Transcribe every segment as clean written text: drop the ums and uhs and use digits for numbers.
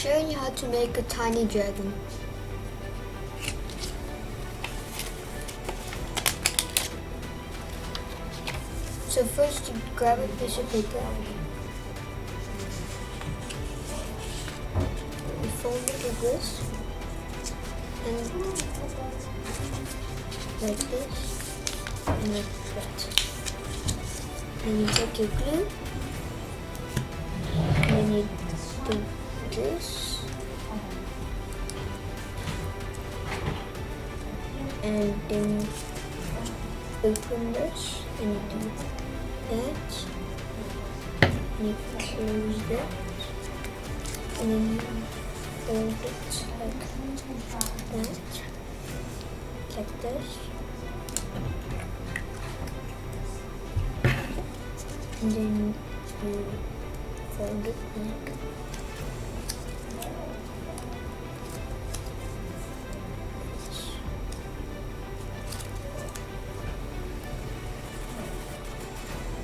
showing you how to make a tiny dragon. So first you grab a piece of paper, you fold it like this, and like this, and like that. Then you take your glue, and then you do this, and then you open this, and you do that, and you close that, and then you fold it like that, like this, and then you fold it like this.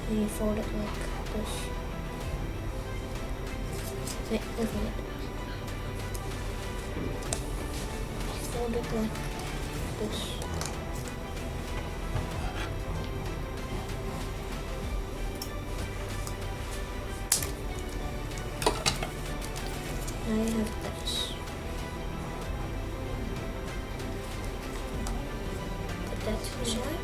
And you fold it like this. Wait, look at it. Fold it like this. Now you have this. Put that to the side.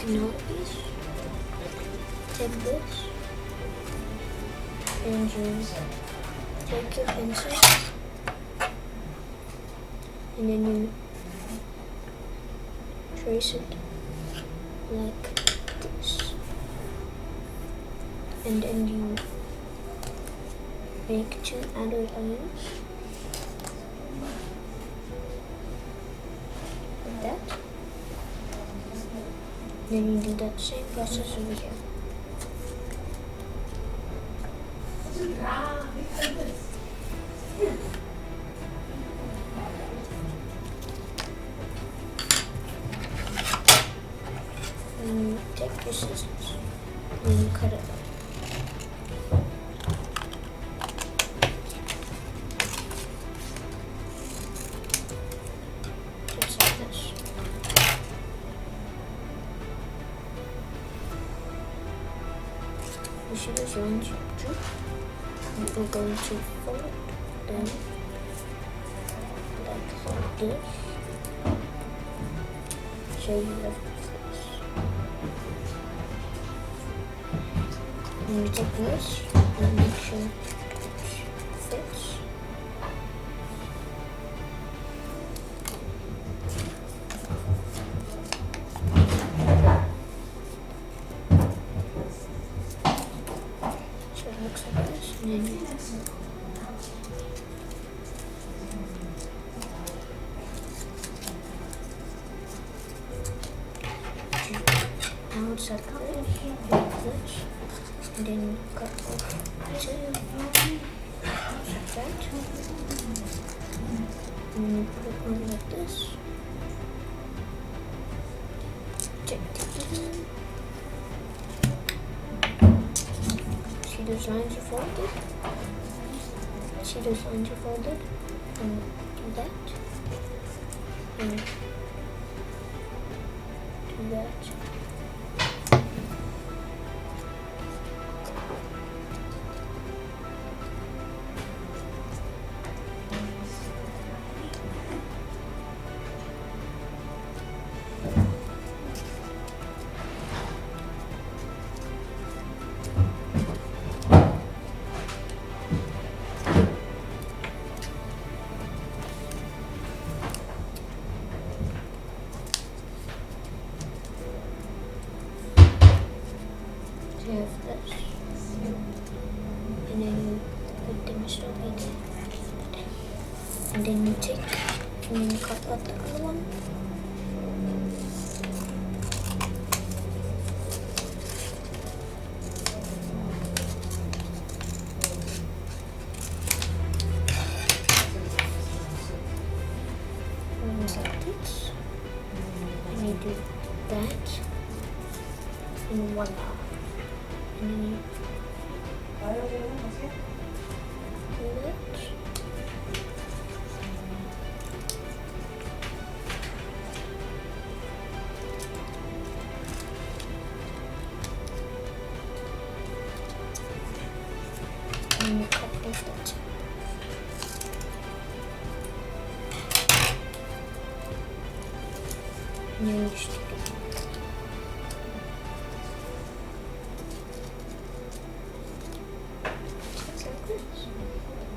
Notice, take this, and you take your pencil, and then you trace it like this, and then you make two outer lines like that. Then you do that same process over here. And you take your scissors and you cut it up. Just like this. You see those lines you drew? We're going to fold them like this. So you have this. And you take this and make sure it fits. Looks like this, and then you now it's like this, and then you cut off two like that, and then you put it on like this. Check it. See those lines are folded? See those lines are folded? And do that. And do that. You have this, and then you put them straight like that, and then you take and then you cut out the other one, and it's like this, and you do that, and voila. And then you do that. And you cut off that. And then you stick it. Just like this.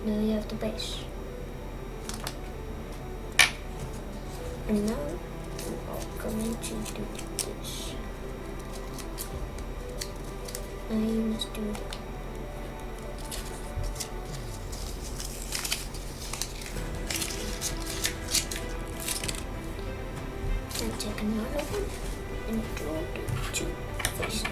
Now you have the base. And now I'm going to do this. Now you must do it. And take another one and do the two faces.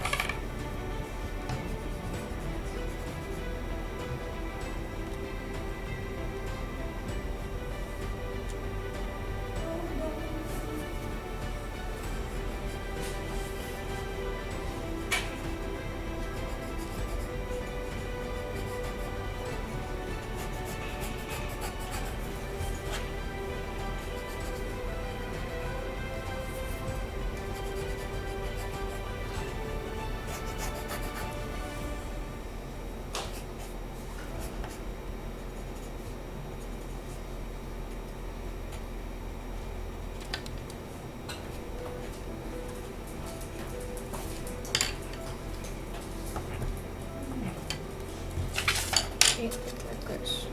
Like this.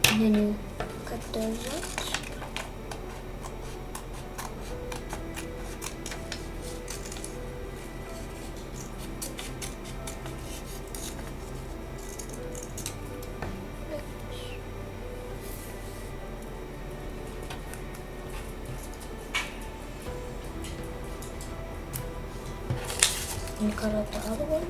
And then you cut those out. And cut out the other one.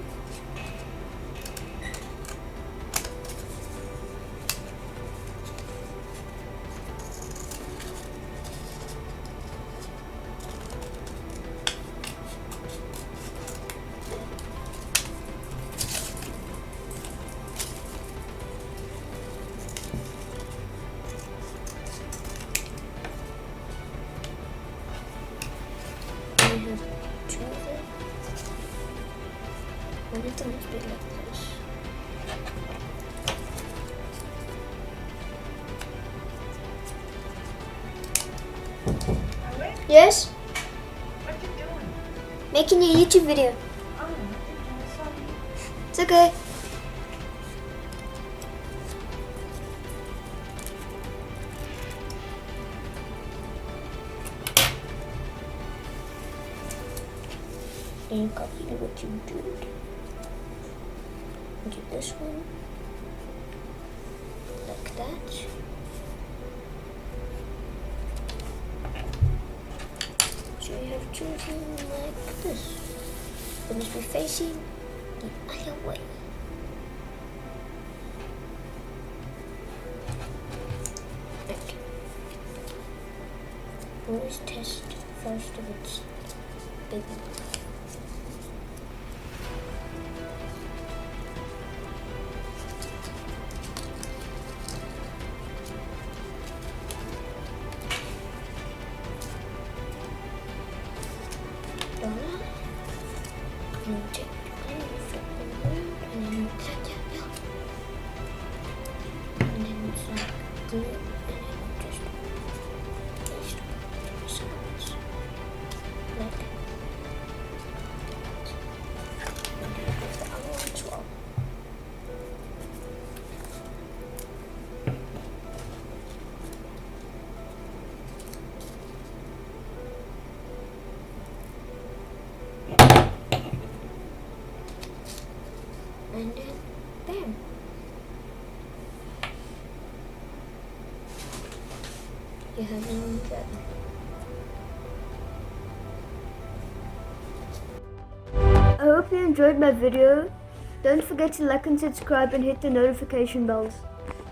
We have two of them. One of them is big like this. Owen, Yes? what you doing? Making a YouTube video. Oh, sorry. It's okay. Then you copy what you did. Do this one. Like that. So you have two of them like this. They must be facing the other way. Okay. Always test first if it's big enough. And you take it and you flip them around and then you cut that out. And then it's like glue and then you just paste the sides like that. And then you put the other one as well. And then, bam. You have your own feather. I hope you enjoyed my video. Don't forget to like and subscribe and hit the notification bells.